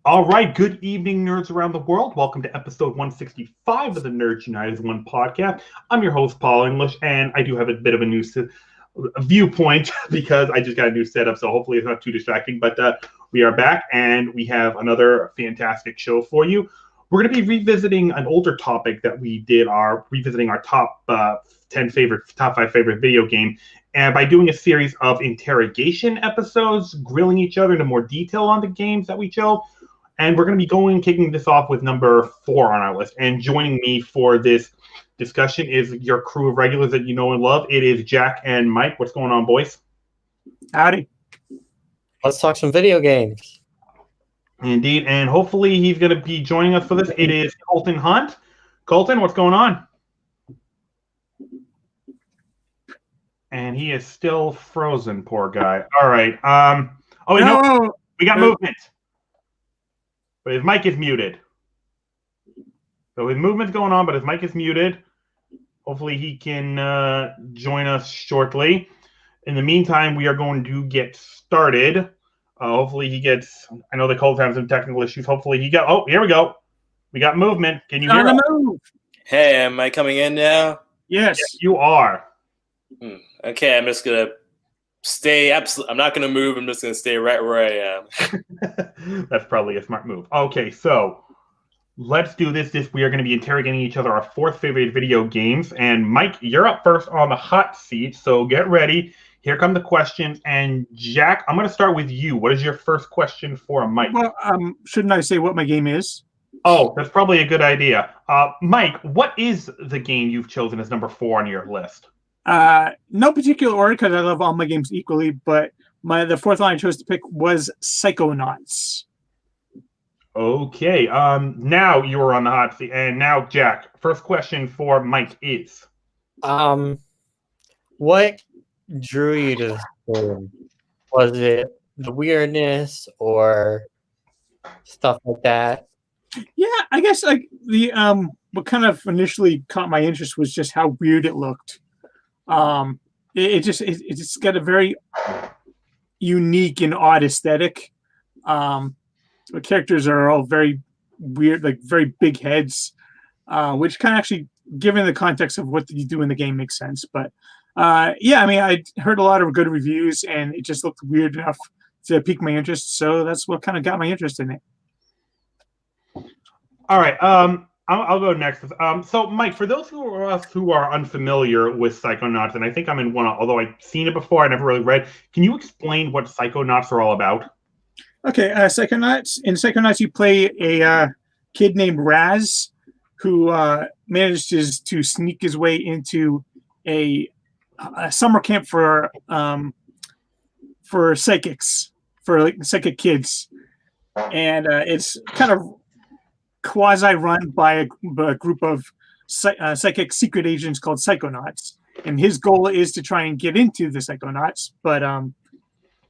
All right, good evening, nerds around the world. Welcome to episode 165 of the Nerds United as One podcast. I'm your host, Paul English, and I do have a bit of a new viewpoint because I just got a new setup, so hopefully it's not too distracting. But we are back, and we have another fantastic show for you. We're going to be revisiting an older topic that we did, revisiting our top 5 favorite video game, and by doing a series of interrogation episodes, grilling each other into more detail on the games that we chose. And we're going to be kicking this off with number 4 on our list. And joining me for this discussion is your crew of regulars that you know and love. It is Jack and Mike. What's going on, boys? Howdy. Let's talk some video games. Indeed. And hopefully he's going to be joining us for this. It is Colton Hunt. Colton, what's going on? And he is still frozen, poor guy. All right. No, we got movement. But his mic is muted. So his movement's going on, but his mic is muted. Hopefully he can join us shortly. In the meantime, we are going to get started. Hopefully he gets... I know the Colts have some technical issues. Hopefully he got... Oh, here we go. We got movement. Can you hear us? Hey, am I coming in now? Yes, you are. Okay, I'm just going to stay I'm not going to move. I'm just going to stay right where I am. That's probably a smart move. Okay, so let's do this. We are going to be interrogating each other, our 4th favorite video games. And Mike, you're up first on the hot seat, so get ready. Here come the questions. And Jack, I'm going to start with you. What is your first question for Mike? Well, shouldn't I say what my game is? Oh, that's probably a good idea. Mike, what is the game you've chosen as number 4 on your list? No particular order because I love all my games equally, but the 4th one I chose to pick was Psychonauts. Okay, now you are on the hot seat, and now Jack, first question for Mike is, what drew you to this game? Was it the weirdness or stuff like that? Yeah, I guess like the what kind of initially caught my interest was just how weird it looked. It just got a very unique and odd aesthetic. The characters are all very weird, like very big heads, which kind of actually, given the context of what you do in the game, makes sense. But yeah, I mean, I heard a lot of good reviews, and it just looked weird enough to pique my interest. So that's what kind of got my interest in it. All right. I'll go next. So, Mike, for those who are unfamiliar with Psychonauts, and I think I'm in one, although I've seen it before, I never really read. Can you explain what Psychonauts are all about? Okay, Psychonauts. In Psychonauts, you play a kid named Raz, who manages to sneak his way into a summer camp for psychics, for like psychic kids, and it's kind of quasi-run by a group of psychic secret agents called Psychonauts, and his goal is to try and get into the Psychonauts, but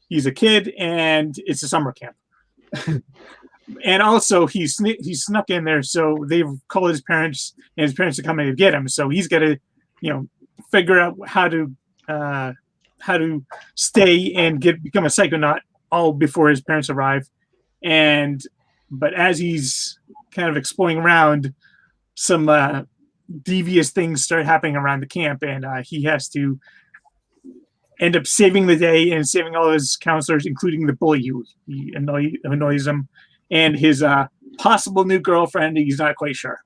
he's a kid and it's a summer camp. And also he snuck in there, so they've called his parents, and his parents are coming to get him, so he's got to figure out how to stay and become a Psychonaut all before his parents arrive. But as he's kind of exploring around, some devious things start happening around the camp, and he has to end up saving the day and saving all his counselors, including the bully who annoys him, and his possible new girlfriend. He's not quite sure.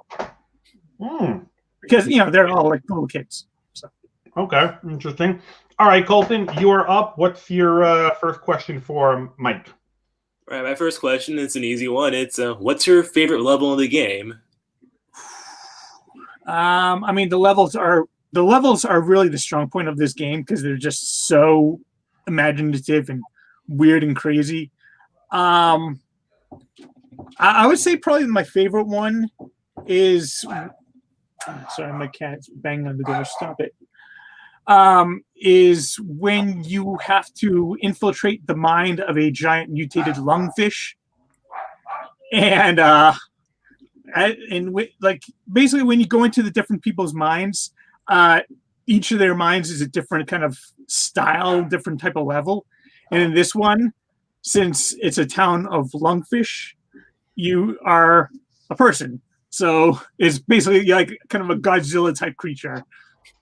Because, they're all like little kids. So. Okay, interesting. All right, Colton, you are up. What's your first question for Mike? All right, my first question is an easy one. It's what's your favorite level of the game? I mean, the levels are really the strong point of this game because they're just so imaginative and weird and crazy. I would say probably my favorite one is sorry, my cat's banging on the door. Stop it. Is when you have to infiltrate the mind of a giant mutated lungfish, and basically when you go into the different people's minds, each of their minds is a different kind of style, different type of level. And in this one, since it's a town of lungfish, you are a person. So it's basically like kind of a Godzilla type creature,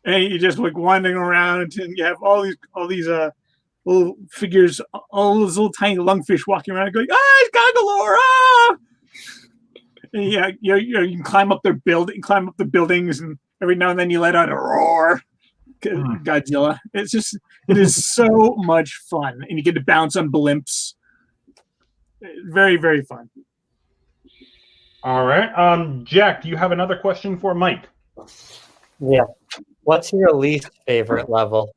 and you're just like wandering around, and you have all these little figures, all those little tiny lungfish walking around, going, "Ah, it's Goggalore!" Ah! And yeah, you can climb up the buildings, and every now and then you let out a roar. Godzilla. It is so much fun, and you get to bounce on blimps. Very, very fun. All right. Jack, do you have another question for Mike? Yeah. What's your least favorite level?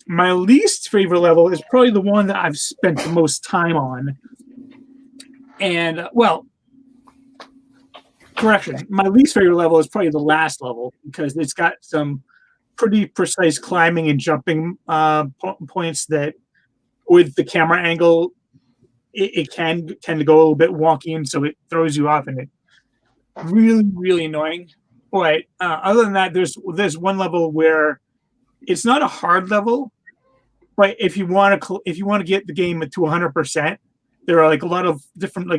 My least favorite level is probably the one that I've spent the most time on. And, well, correction. My least favorite level is probably the last level because it's got some pretty precise climbing and jumping points that, with the camera angle, it can tend to go a little bit wonky, and so it throws you off, and it really, really annoying. But other than that, there's one level where it's not a hard level, but if you want to get the game to 100%, there are like a lot of different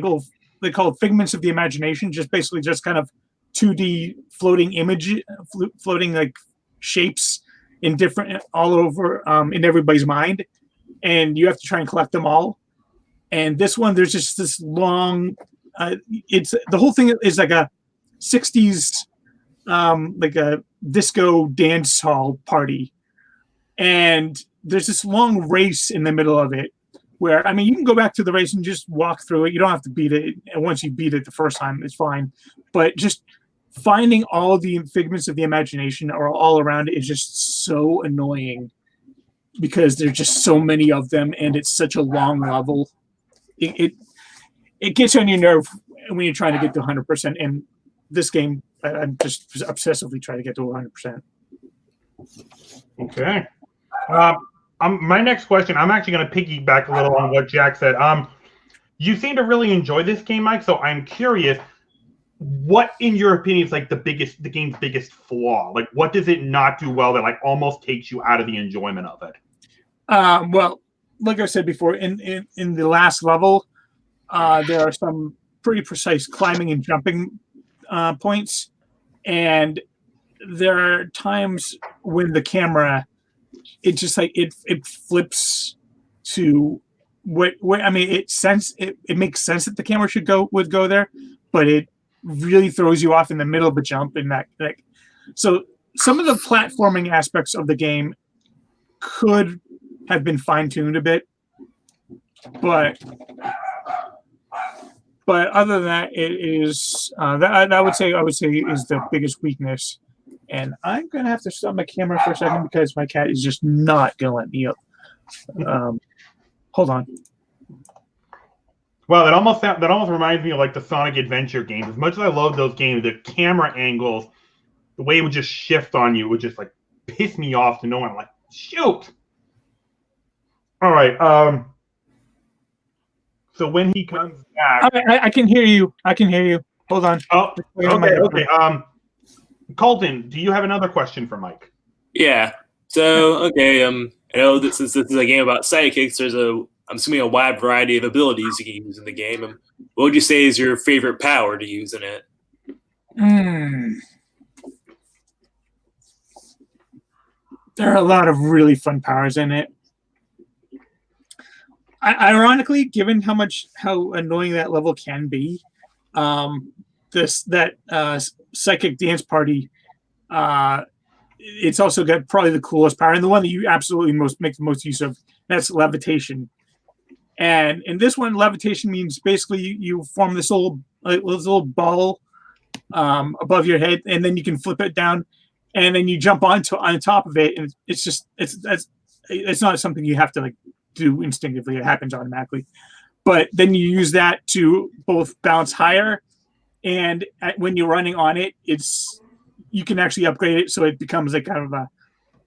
they call it figments of the imagination, just basically just kind of 2D floating floating like shapes in different all over in everybody's mind, and you have to try and collect them all. And this one, there's just this long. It's the whole thing is like a 60s, like a disco dance hall party, and there's this long race in the middle of it. Where, I mean, you can go back to the race and just walk through it. You don't have to beat it. And once you beat it the first time, it's fine. But just finding all the figments of the imagination are all around it is just so annoying because there's just so many of them, and it's such a long level. It gets you on your nerve when you're trying to get to 100%. And this game, I'm just obsessively trying to get to 100%. Okay. My next question, I'm actually going to piggyback a little on what Jack said. You seem to really enjoy this game, Mike. So I'm curious, what, in your opinion, is like the game's biggest flaw? Like, what does it not do well that like almost takes you out of the enjoyment of it? Well, like I said before, in the last level, there are some pretty precise climbing and jumping points, and there are times when the camera, it just like it flips to what I mean. It makes sense that the camera would go there, but it really throws you off in the middle of the jump. And that like, so some of the platforming aspects of the game could have been fine-tuned a bit, but other than that, it is that I would say is the biggest weakness. And I'm gonna have to stop my camera for a second because my cat is just not gonna let me up. Hold on. Well, that almost reminds me of like the Sonic Adventure games. As much as I love those games, the camera angles, the way it would just shift on you, would just like piss me off to no one. Like, shoot. All right. So when he comes back, I can hear you. Hold on. Oh, okay. Colton, do you have another question for Mike? Yeah. So, okay, I know since this is a game about sidekicks, there's I'm assuming a wide variety of abilities you can use in the game. And what would you say is your favorite power to use in it? There are a lot of really fun powers in it. Ironically, given how annoying that level can be, psychic dance party, it's also got probably the coolest power, and the one that you absolutely make the most use of. That's levitation. And in this one, levitation means basically you form this little ball above your head, and then you can flip it down, and then you jump on top of it, and it's not something you have to like do instinctively. It happens automatically. But then you use that to both bounce higher, and when you're running on it, you can actually upgrade it so it becomes like kind of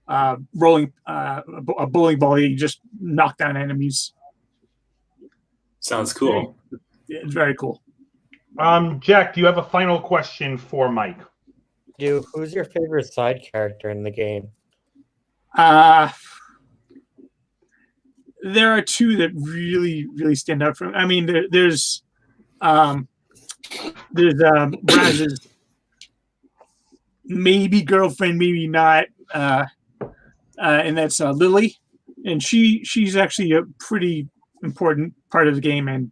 a rolling a bowling ball. You just knock down enemies. Sounds cool. It's very cool. Jack, do you have a final question for Mike? Who's your favorite side character in the game? there are two that really stand out from. I mean, there's Raz's maybe girlfriend, maybe not, and that's Lily, and she's actually a pretty important part of the game, and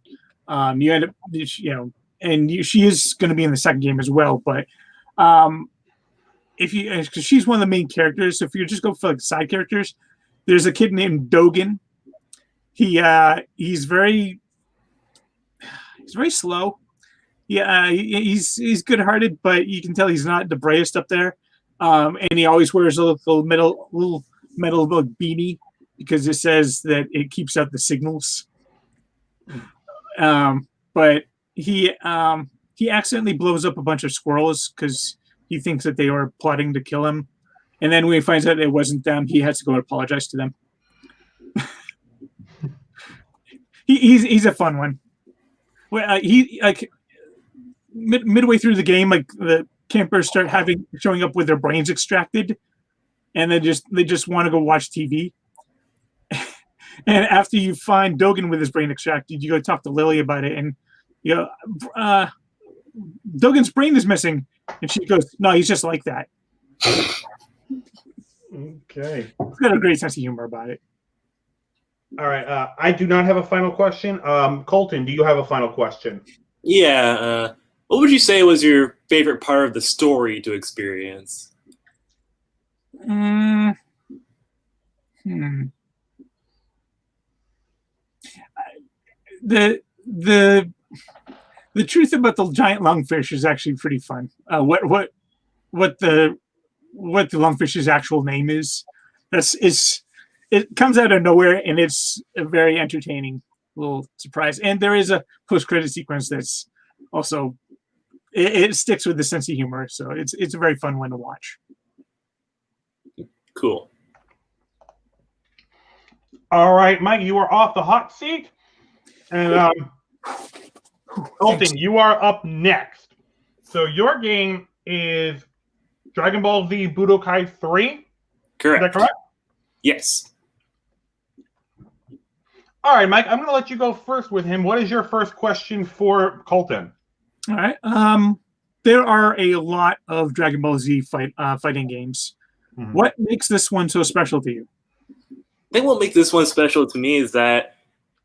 you end up, she is going to be in the second game as well. But if you, because she's one of the main characters, so if you just go for like side characters, there's a kid named Dogen. He's very slow. Yeah, he's good-hearted, but you can tell he's not the brightest up there. And he always wears a little metal beanie because it says that it keeps out the signals. But he accidentally blows up a bunch of squirrels because he thinks that they were plotting to kill him. And then when he finds out it wasn't them, he has to go and apologize to them. He's a fun one. Well, he like midway through the game, like the campers start showing up with their brains extracted, and they just want to go watch TV. And after you find Dogen with his brain extracted, you go talk to Lily about it, and Dogen's brain is missing, and she goes, "No, he's just like that." Okay. He's got a great sense of humor about it. All right. I do not have a final question. Colton, do you have a final question? Yeah. What would you say was your favorite part of the story to experience? The truth about the giant lungfish is actually pretty fun. What the lungfish's actual name is. It comes out of nowhere, and it's a very entertaining little surprise. And there is a post-credit sequence that's also it sticks with the sense of humor, so it's a very fun one to watch. Cool. All right, Mike, you are off the hot seat, and Colton, you are up next. So your game is Dragon Ball Z Budokai 3. Correct. Is that correct? Yes. All right, Mike, I'm going to let you go first with him. What is your first question for Colton? All right. There are a lot of Dragon Ball Z fighting games. Mm-hmm. What makes this one so special to you? I think what makes this one special to me is that,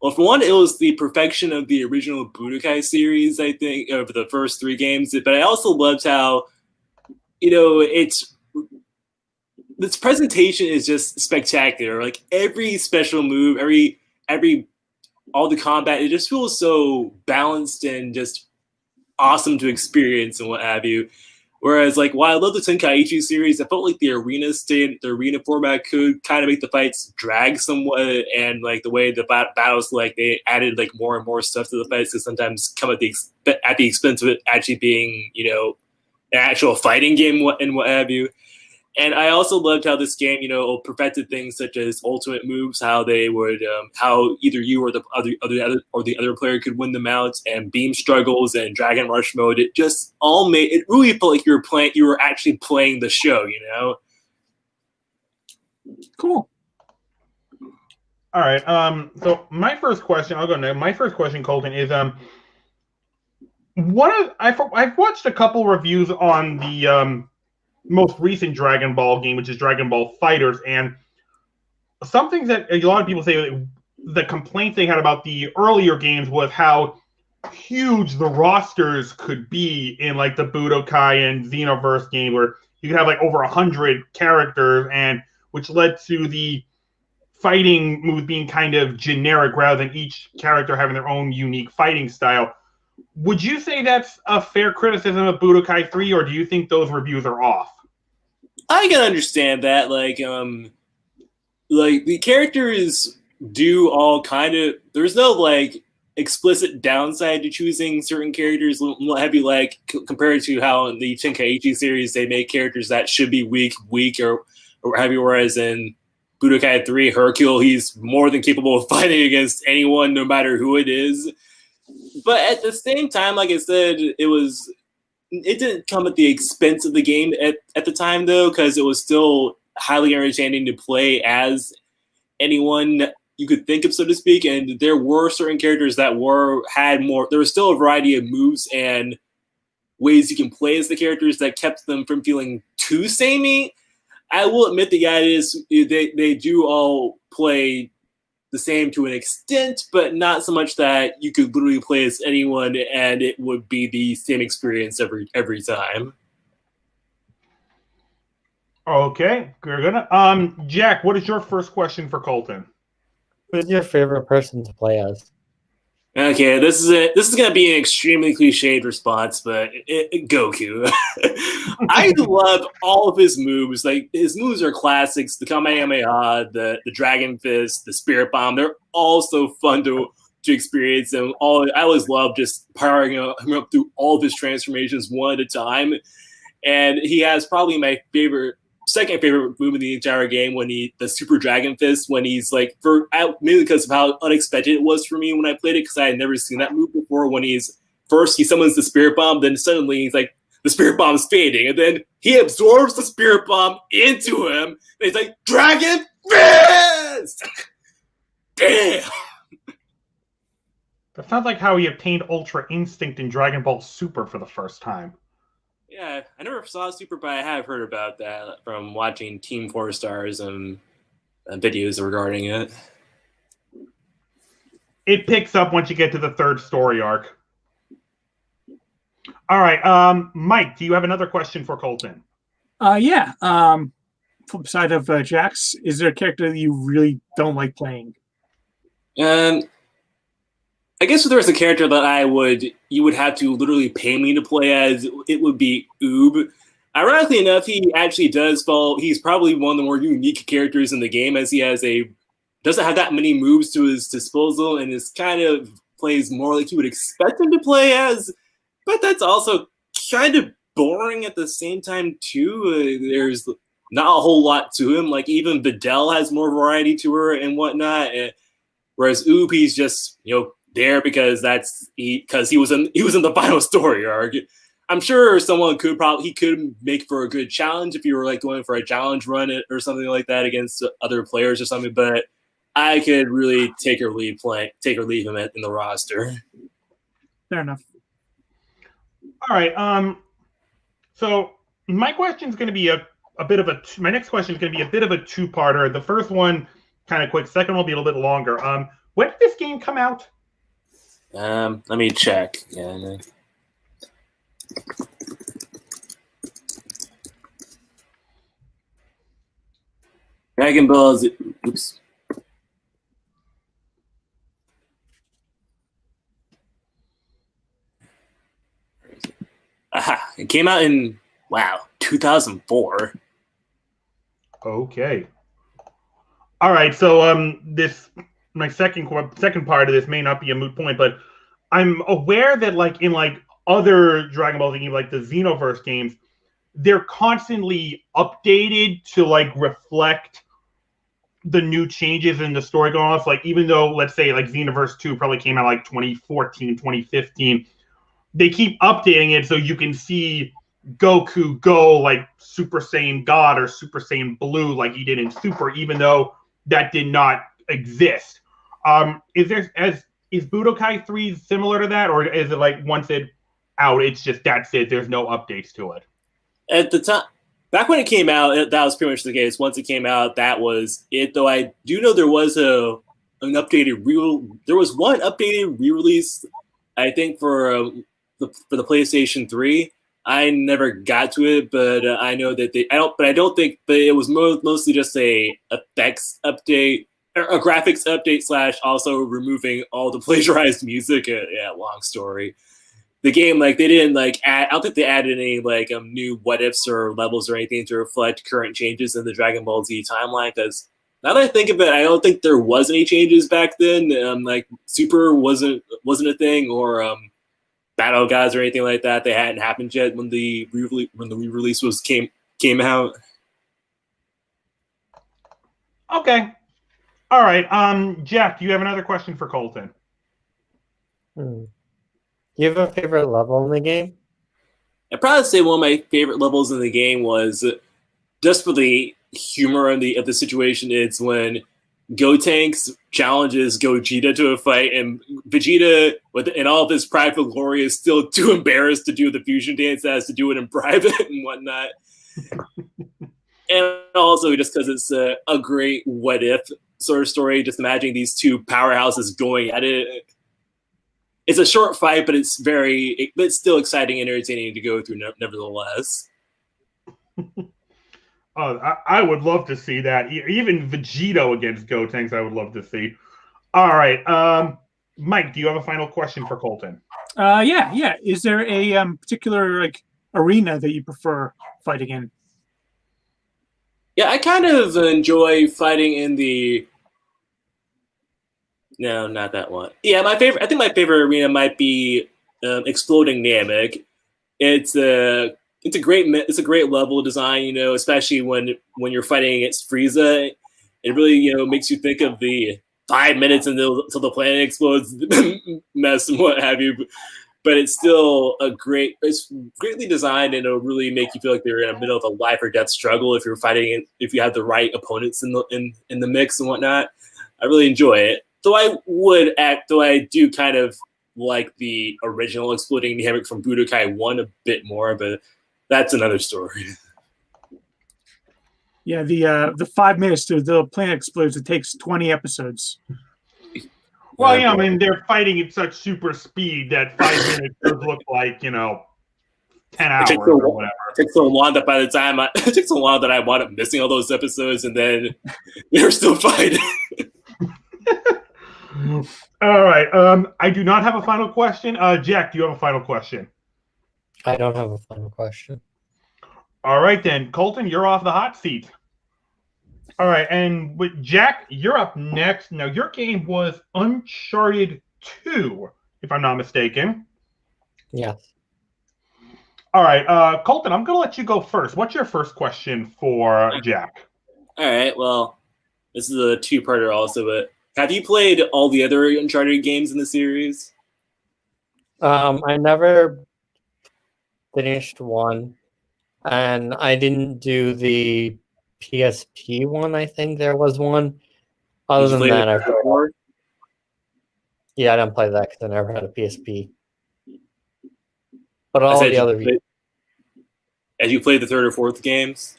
well, for one, it was the perfection of the original Budokai series, I think, over the first three games. But I also loved how, its presentation is just spectacular. Like every special move, all the combat, it just feels so balanced and just awesome to experience and what have you. Whereas, like, while I love the Tenkaichi series, I felt like the arena format could kind of make the fights drag somewhat, and like the way the battles, like they added like more and more stuff to the fights, could sometimes come at the expense of it actually being, an actual fighting game and what have you. And I also loved how this game, perfected things such as ultimate moves, how they would, how either you or the other player could win them out, and beam struggles and Dragon Rush mode. It just it really felt like you were actually playing the show, Cool. All right. So my first question, I'll go now. My first question, Colton, is I've watched a couple reviews on the most recent Dragon Ball game, which is Dragon Ball Fighters, and some things that a lot of people say the complaints they had about the earlier games was how huge the rosters could be in like the Budokai and Xenoverse game, where you could have like over 100 characters, and which led to the fighting moves being kind of generic rather than each character having their own unique fighting style. Would you say that's a fair criticism of Budokai 3, or do you think those reviews are off? I can understand that. Like the characters do all kind of. There's no like explicit downside to choosing certain characters. What have you, like compared to how in the Tenkaichi series they make characters that should be weak, or what have you. Whereas in Budokai 3, Hercule, he's more than capable of fighting against anyone, no matter who it is. But at the same time, like I said, it didn't come at the expense of the game at the time, though, because it was still highly entertaining to play as anyone you could think of, so to speak. And there were certain characters that had more. There was still a variety of moves and ways you can play as the characters that kept them from feeling too samey. I will admit the guy is they do all play the same to an extent, but not so much that you could literally play as anyone and it would be the same experience every time. Okay, we're gonna. Jack, what is your first question for Colton? Who's your favorite person to play as? Okay, this is gonna be an extremely cliched response, but Goku. I love all of his moves. Like his moves are classics. The Kamehameha, the Dragon Fist, the Spirit Bomb. They're all so fun to experience. And I always love just powering him up through all of his transformations one at a time. And he has probably my second favorite move in the entire game when the Super Dragon Fist, when he's like, mainly because of how unexpected it was for me when I played it, because I had never seen that move before. When he summons the Spirit Bomb, then suddenly he's like, the Spirit Bomb's fading, and then he absorbs the Spirit Bomb into him, and he's like, Dragon Fist! Damn! That sounds like how he obtained Ultra Instinct in Dragon Ball Super for the first time. Yeah, I never saw Super, but I have heard about that from watching Team 4 Stars and videos regarding it. It picks up once you get to the third story arc. All right, Mike, do you have another question for Colton? Yeah. Flip side of Jax, is there a character that you really don't like playing? I guess if there was a character that you would have to literally pay me to play as, it would be Oob. Ironically enough, he actually he's probably one of the more unique characters in the game, as he doesn't have that many moves to his disposal and is kind of plays more like you would expect him to play as, but that's also kind of boring at the same time too. There's not a whole lot to him. Like even Videl has more variety to her and whatnot. Whereas Oob, he's just, there because he was in the final story arc. I'm sure someone could make for a good challenge if you were like going for a challenge run or something like that against other players or something. But I could really take or leave him in the roster. Fair enough. All right. So my question is going to be my next question is going to be a bit of a two-parter. The first one kind of quick. Second one will be a little bit longer. When did this game come out? Let me check. Yeah. No. Dragon Ball Z. Oops. Aha! It came out in 2004. Okay. All right. So my second part of this may not be a moot point, but I'm aware that in other Dragon Ball Z games, like the Xenoverse games, they're constantly updated to reflect the new changes in the story going on. So even though, let's say, Xenoverse 2 probably came out 2014, 2015, they keep updating it so you can see Goku go Super Saiyan God or Super Saiyan Blue like he did in Super, even though that did not exist. Is Budokai 3 similar to that, or is it once it's out, it's just that's it, there's no updates to it? At the time, back when it came out, that was pretty much the case. Once it came out, that was it. Though I do know there was there was one updated re-release, I think for the PlayStation 3. I never got to it, but I know that it was mostly just a effects update. A graphics update / also removing all the plagiarized music. Long story. The game, they didn't add. I don't think they added any new what ifs or levels or anything to reflect current changes in the Dragon Ball Z timeline. Because now that I think of it, I don't think there was any changes back then. Super wasn't a thing, or Battle Gods or anything like that. They hadn't happened yet when the re-release came out. Okay. All right. Jack, do you have another question for Colton? Do you have a favorite level in the game? I'd probably say one of my favorite levels in the game was just for the humor of the situation. It's when Gotenks challenges Gogeta to a fight, and Vegeta, in all of his prideful glory, is still too embarrassed to do the fusion dance, as to do it in private and whatnot. And also just because it's a great what if sort of story, just imagining these two powerhouses going at it. It's a short fight, but it's still exciting and entertaining to go through nevertheless. I would love to see that. Even Vegito against Gotenks, I would love to see. All right. Mike, do you have a final question for Colton? Yeah. Is there a particular arena that you prefer fighting in? Yeah, I kind of enjoy fighting in the... No, not that one. Yeah, I think my favorite arena might be Exploding Namek. It's a great level design, especially when you're fighting against Frieza. It really, makes you think of the 5 minutes until the planet explodes mess and what have you. But it's still it's greatly designed, and it'll really make you feel like you're in the middle of a life or death struggle if you're fighting, if you have the right opponents in the mix and whatnot. I really enjoy it. Though I do kind of like the original Exploding Namek from Budokai 1 a bit more, but that's another story. Yeah, the 5 minutes to the planet explodes, it takes 20 episodes. Well, yeah, I mean, they're fighting at such super speed that 5 minutes does look like, 10 hours or whatever. It takes so long that it takes so long that I wound up missing all those episodes, and then they're still fighting. All right. I do not have a final question. Jack, do you have a final question? I don't have a final question. All right, then. Colton, you're off the hot seat. All right, and with Jack, you're up next. Now, your game was Uncharted 2, if I'm not mistaken. Yes. All right, Colton, I'm going to let you go first. What's your first question for Jack? All right, well, this is a two-parter also, but have you played all the other Uncharted games in the series? I never finished one, and I didn't do the PSP one. I think there was one. Other than that, I didn't play that because I never had a PSP. But all the other... Have you played the third or fourth games?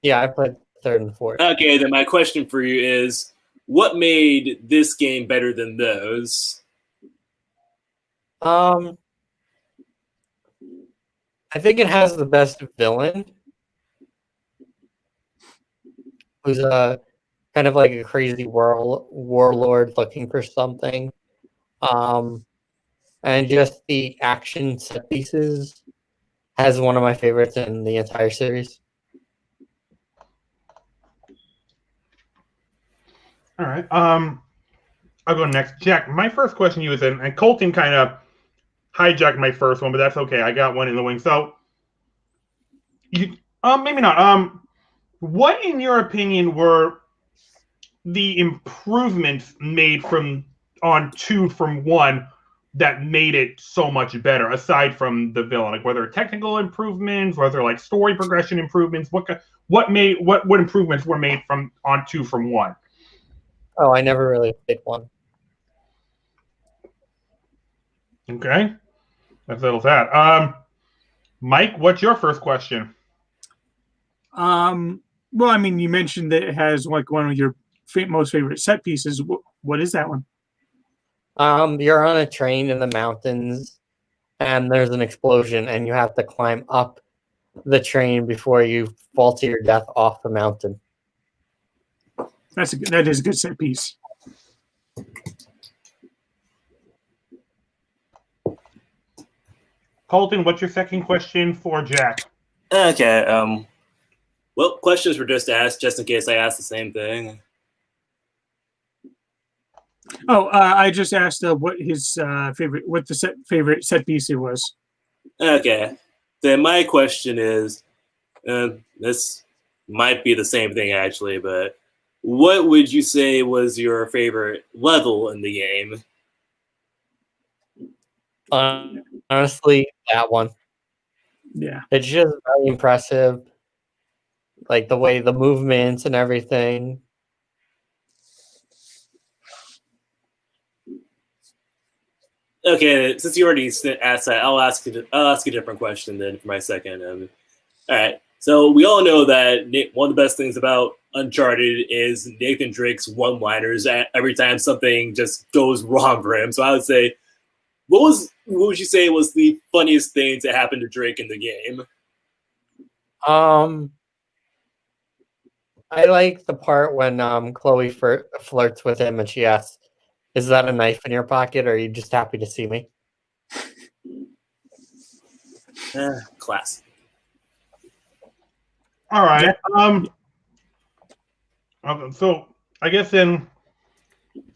Yeah, I played third and fourth. Okay, then my question for you is, what made this game better than those? I think it has the best villain, who's a kind of like a crazy warlord looking for something. And just the action set pieces has one of my favorites in the entire series. All right. I'll go next. Jack, my first question to you is, and Colton kind of hijacked my first one, but that's okay. I got one in the wing. So, maybe not. What, in your opinion, were the improvements made on 2 from 1 that made it so much better, aside from the villain? Like, whether technical improvements, whether like story progression improvements, what improvements were made on 2 from 1? Oh, I never really played 1. Okay, that settles that. Mike, what's your first question? Well, I mean, you mentioned that it has like one of your most favorite set pieces. What is that one? You're on a train in the mountains, and there's an explosion, and you have to climb up the train before you fall to your death off the mountain. That is a good set piece. Colton, what's your second question for Jack? Okay. Well, questions were just asked, just in case I asked the same thing. Oh, I just asked what his favorite set piece it was. Okay. Then my question is, this might be the same thing actually, but what would you say was your favorite level in the game? Honestly, that one. Yeah. It's just very impressive. Like the way the movements and everything. Okay, since you already asked that, I'll ask a different question then for my second. All right. So we all know that one of the best things about Uncharted is Nathan Drake's one-liners every time something just goes wrong for him. So I would say, what would you say was the funniest thing to happen to Drake in the game? I like the part when Chloe flirts with him and she asks, "Is that a knife in your pocket, or are you just happy to see me?" Class. All right. So I guess then,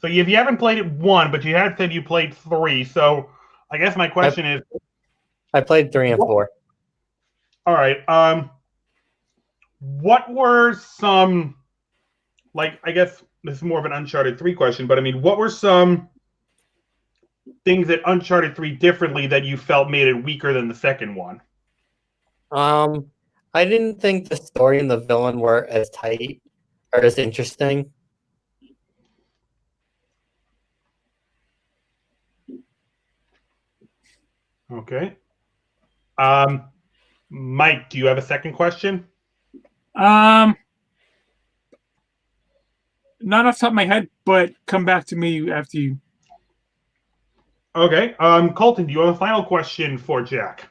so if you haven't played it 1, but you had said you played 3, so I guess my question is, I played 3 and 4. all right. What were some, like, I guess this is more of an Uncharted 3 question, but I mean, what were some things that Uncharted 3 differently that you felt made it weaker than the second one? I didn't think the story and the villain were as tight or as interesting. Okay. Mike, do you have a second question? Not off the top of my head, but come back to me after you. Okay. Colton, do you have a final question for Jack?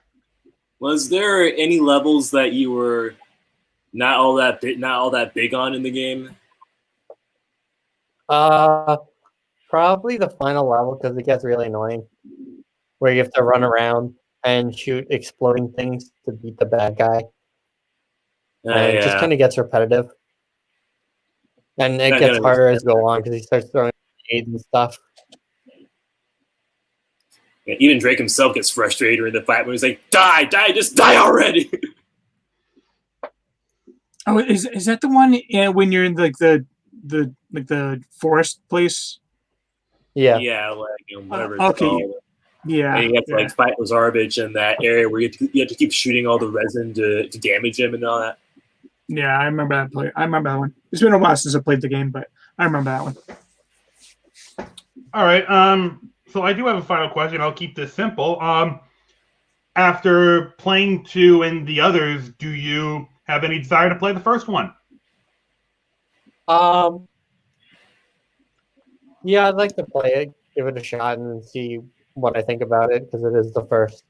Was there any levels that you were not all that big on in the game? Probably the final level, because it gets really annoying, where you have to run around and shoot exploding things to beat the bad guy. And it just kind of gets repetitive. And it gets harder as you go on because he starts throwing grenades and stuff. Yeah, even Drake himself gets frustrated in the fight when he's like, die, just die already. Oh, is that the one when you're in like the forest place? Yeah. Yeah, like whatever it's okay. called. Yeah. And you have to like fight Lazarevich in that area where you have to keep shooting all the resin to damage him and all that. Yeah, I remember that play. I remember that one. It's been a while since I played the game, but I remember that one. All right. So I do have a final question. I'll keep this simple. After playing 2 and the others, do you have any desire to play the first one? Yeah, I'd like to play it, give it a shot, and see what I think about it, because it is the first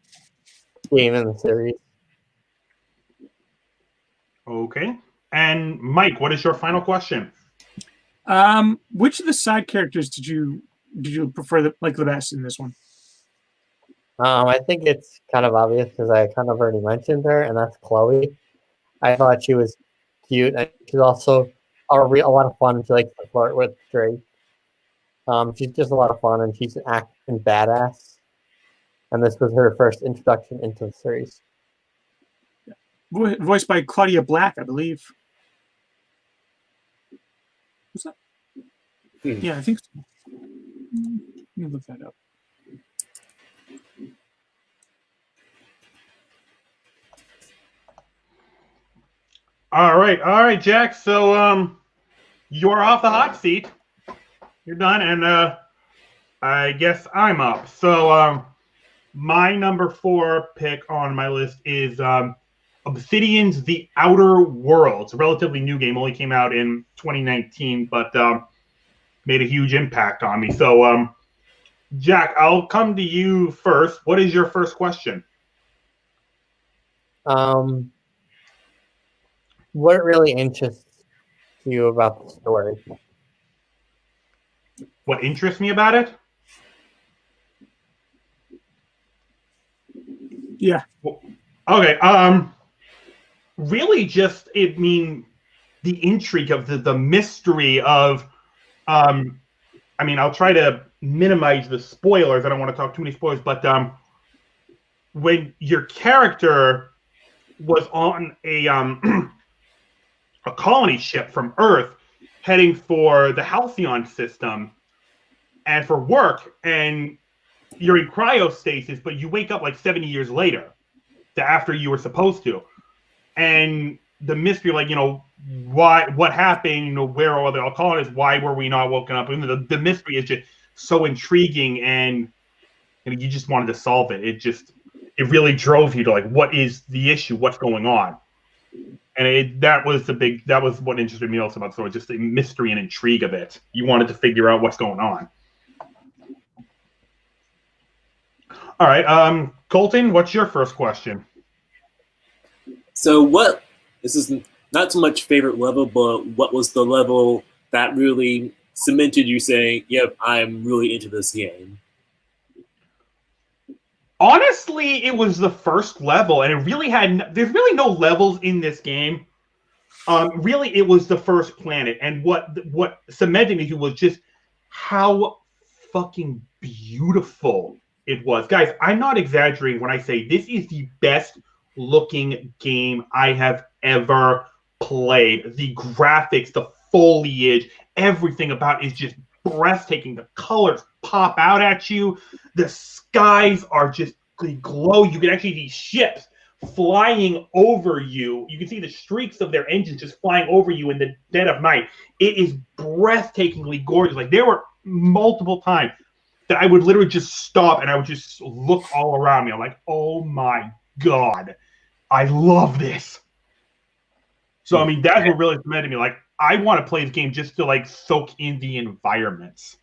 game in the series. Okay. And Mike, what is your final question? Which of the side characters did you prefer the best in this one? I think it's kind of obvious because I kind of already mentioned her, and that's Chloe. I thought she was cute, and she's also a lot of fun. She likes to flirt with Drake. She's just a lot of fun, and she's an acting badass. And this was her first introduction into the series. Voiced by Claudia Black, I believe. What's that? Yeah, I think so. Let me look that up. All right, Jack. So you're off the hot seat. You're done, and I guess I'm up. So my number 4 pick on my list is Obsidian's The Outer Worlds. A relatively new game, only came out in 2019, but made a huge impact on me. So Jack, I'll come to you first. What is your first question? What really interests you about the story? What interests me about it? Yeah. Okay. Really, just the intrigue of the mystery of. I'll try to minimize the spoilers. I don't want to talk too many spoilers, but when your character was on a a colony ship from Earth heading for the Halcyon system and for work, and you're in cryostasis, but you wake up like 70 years later after you were supposed to. And the mystery, what happened, where are the colonists, why were we not woken up? The mystery is just so intriguing, and and you just wanted to solve it. It really drove you to like, what is the issue? What's going on? And that was what interested me also about the story, just the mystery and intrigue of it. You wanted to figure out what's going on. All right, Colton, what's your first question? So this is not so much favorite level, but what was the level that really cemented you saying, yep, I'm really into this game? Honestly, it was the first level, and there's really no levels in this game. Really, it was the first planet, and what cemented me to was just how fucking beautiful it was. Guys, I'm not exaggerating when I say this is the best looking game I have ever played. The graphics, the foliage, everything about it is just breathtaking. The colors pop out at you. The skies are just glow. You can actually see ships flying over you. You can see the streaks of their engines just flying over you in the dead of night. It is breathtakingly gorgeous. Like, there were multiple times that I would literally just stop and I would just look all around me. I'm like, oh my God, I love this. So, I mean, that's what really cemented me. Like, I want to play this game just to like soak in the environments.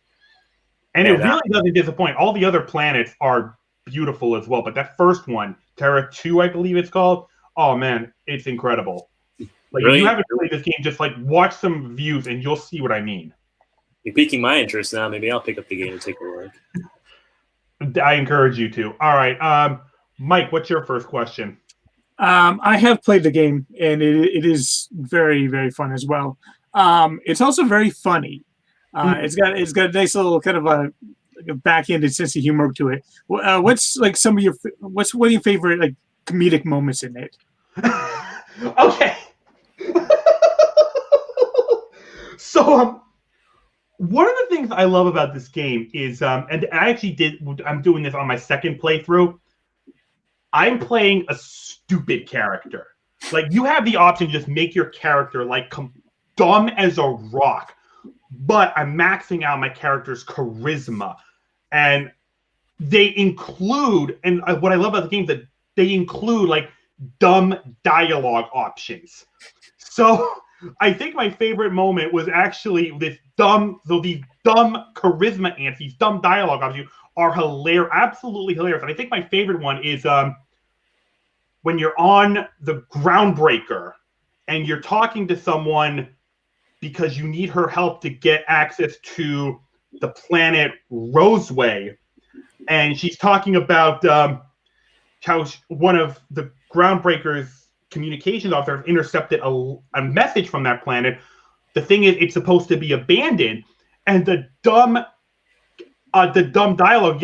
And it really doesn't disappoint. All the other planets are beautiful as well, but that first one, Terra 2, I believe it's called. Oh man, it's incredible. Like, really? If you haven't played this game, just like watch some views and you'll see what I mean. You're piquing my interest now. Maybe I'll pick up the game and take a look. I encourage you to. All right, Mike, what's your first question? I have played the game, and it is very, very fun as well. It's also very funny. It's got a nice little kind of a backhanded sense of humor to it. What's like some of your what are your favorite like comedic moments in it? Okay. So one of the things I love about this game is and I'm doing this on my second playthrough. I'm playing a stupid character. Like, you have the option to just make your character like dumb as a rock, but I'm maxing out my character's charisma. And they include, and what I love about the game is that they include like dumb dialogue options. So I think my favorite moment was actually these dumb charisma ants, these dumb dialogue options are hilarious, absolutely hilarious. And I think my favorite one is when you're on the Groundbreaker and you're talking to someone because you need her help to get access to the planet Roseway, and she's talking about how one of the Groundbreaker's communications officers intercepted a message from that planet. The thing is, it's supposed to be abandoned, and the dumb dialogue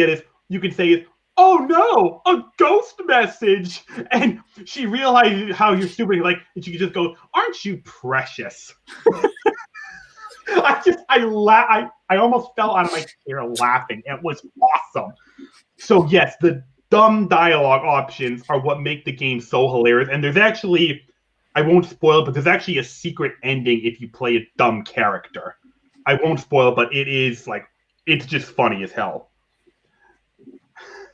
you can say is, "Oh no, a ghost message!" And she realizes how you're stupid. Like, and she can just go, "Aren't you precious?" I almost fell out of my chair laughing. It was awesome. So yes, the dumb dialogue options are what make the game so hilarious. And there's actually, I won't spoil it, but there's actually a secret ending if you play a dumb character. I won't spoil it, but it is like, it's just funny as hell.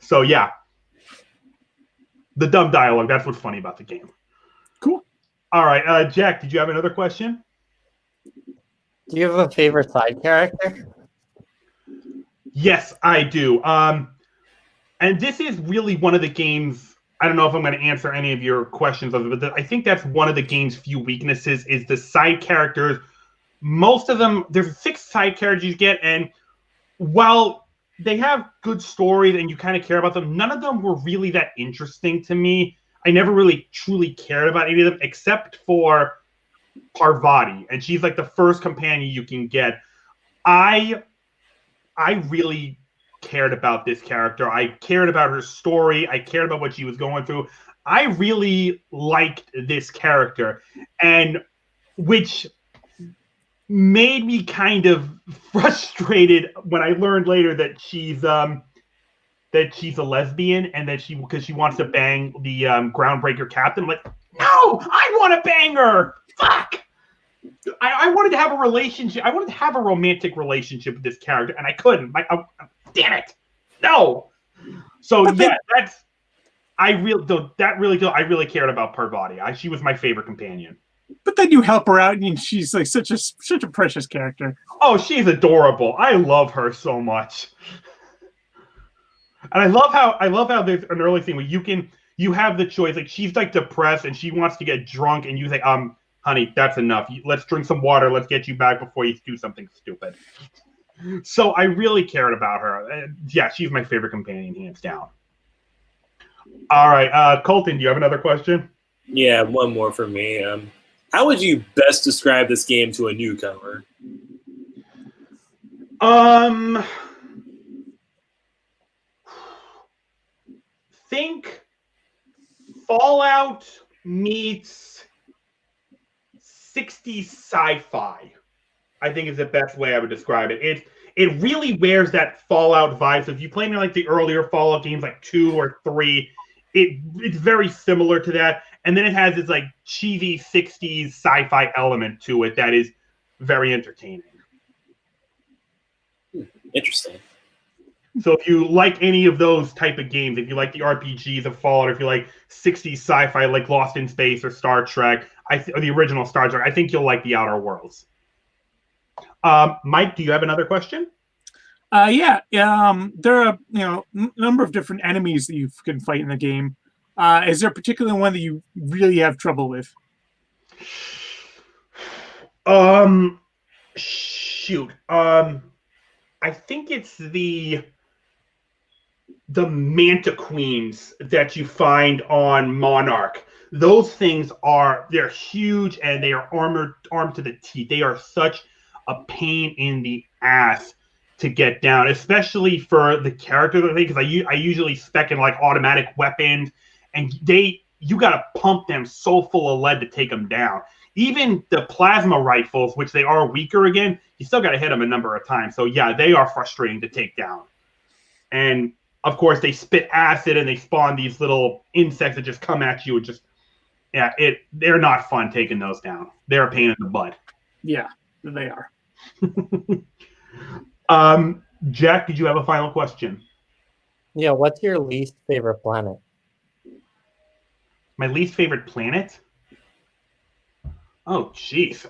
So yeah, the dumb dialogue, that's what's funny about the game. Cool. All right, Jack, did you have another question? Do you have a favorite side character? Yes, I do. And this is really one of the game's, I don't know if I'm going to answer any of your questions of it, but I think that's one of the game's few weaknesses is the side characters. Most of them, there's 6 side characters you get, and while they have good stories and you kind of care about them, none of them were really that interesting to me. I never really truly cared about any of them except for Parvati, and she's like the first companion you can get. I really cared about this character. I cared about her story. I cared about what she was going through. I really liked this character, and which made me kind of frustrated when I learned later that she's a lesbian and that because she wants to bang the Groundbreaker captain. I'm like, no, I want to bang her. Fuck. I wanted to have a relationship. I wanted to have a romantic relationship with this character, and I couldn't. Damn it. No. So yeah, I really cared about Parvati. She was my favorite companion. But then you help her out, and she's like such a precious character. Oh, she's adorable. I love her so much. And I love how there's an early scene where you have the choice. Like she's like depressed and she wants to get drunk, and you say, honey, that's enough. Let's drink some water. Let's get you back before you do something stupid. So I really cared about her. Yeah, she's my favorite companion, hands down. All right, Colton, do you have another question? Yeah, one more for me. How would you best describe this game to a newcomer? Think Fallout meets 60s sci-fi. I think is the best way I would describe it. It really wears that Fallout vibe. So if you play like the earlier Fallout games, like 2 or 3, it's very similar to that. And then it has this like cheesy 60s sci-fi element to it that is very entertaining. Interesting. So if you like any of those type of games, if you like the RPGs of Fallout, or if you like 60s sci-fi like Lost in Space or Star Trek, or the original Star Trek, I think you'll like the Outer Worlds. Mike, do you have another question? Yeah. There are number of different enemies that you can fight in the game. Is there a particular one that you really have trouble with? Shoot. I think it's the Manta Queens that you find on Monarch. Those things they're huge and they are armed to the teeth. They are such a pain in the ass to get down, especially for the character thing, because I usually spec in like automatic weapons, and you gotta pump them so full of lead to take them down. Even the plasma rifles, which they are weaker again, you still gotta hit them a number of times. So yeah, they are frustrating to take down. And of course, they spit acid and they spawn these little insects that just come at you and they're not fun taking those down. They're a pain in the butt. Yeah, they are. Jack, did you have a final question? Yeah, what's your least favorite planet? My least favorite planet? Oh, jeez.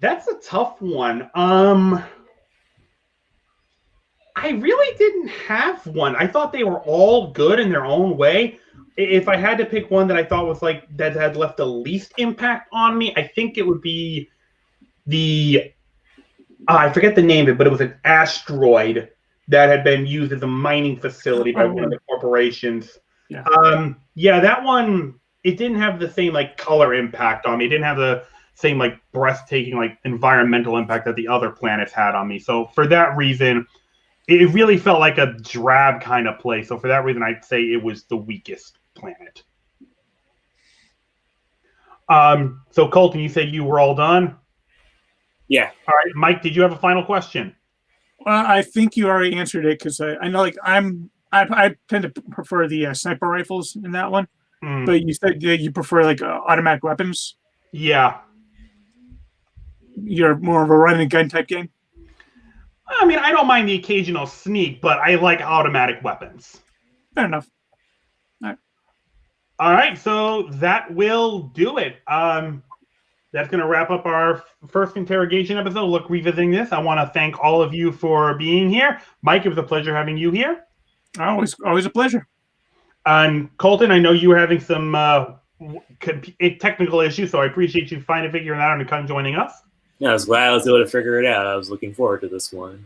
That's a tough one. I really didn't have one. I thought they were all good in their own way. If I had to pick one that I thought was like that had left the least impact on me, I think it would be I forget the name of it, but it was an asteroid that had been used as a mining facility by one of the corporations. Yeah. That one, it didn't have the same like color impact on me. It didn't have the same like breathtaking like environmental impact that the other planets had on me. So for that reason, it really felt like a drab kind of place. So for that reason, I'd say it was the weakest planet. So Colton, you said you were all done? Yeah. All right, Mike, did you have a final question? Well, I think you already answered it, because I know like I tend to prefer the sniper rifles in that one. But you said that you prefer like automatic weapons. Yeah. You're more of a run and gun type game. I mean, I don't mind the occasional sneak, but I like automatic weapons. Fair enough. All right, so that will do it. That's going to wrap up our first interrogation episode. Look, revisiting this, I want to thank all of you for being here. Mike, it was a pleasure having you here. Always a pleasure. And Colton, I know you were having some technical issues, so I appreciate you figuring that out and come joining us. Yeah, I was glad I was able to figure it out. I was looking forward to this one.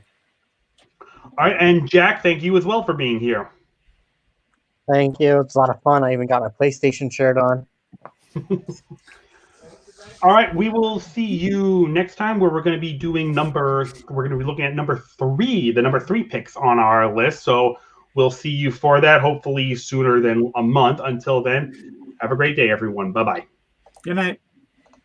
All right, and Jack, thank you as well for being here. Thank you. It's a lot of fun. I even got my PlayStation shirt on. All right, we will see you next time where we're going to be looking at number 3, the number 3 picks on our list. So we'll see you for that, hopefully sooner than a month. Until then, have a great day, everyone. Bye-bye. Good night.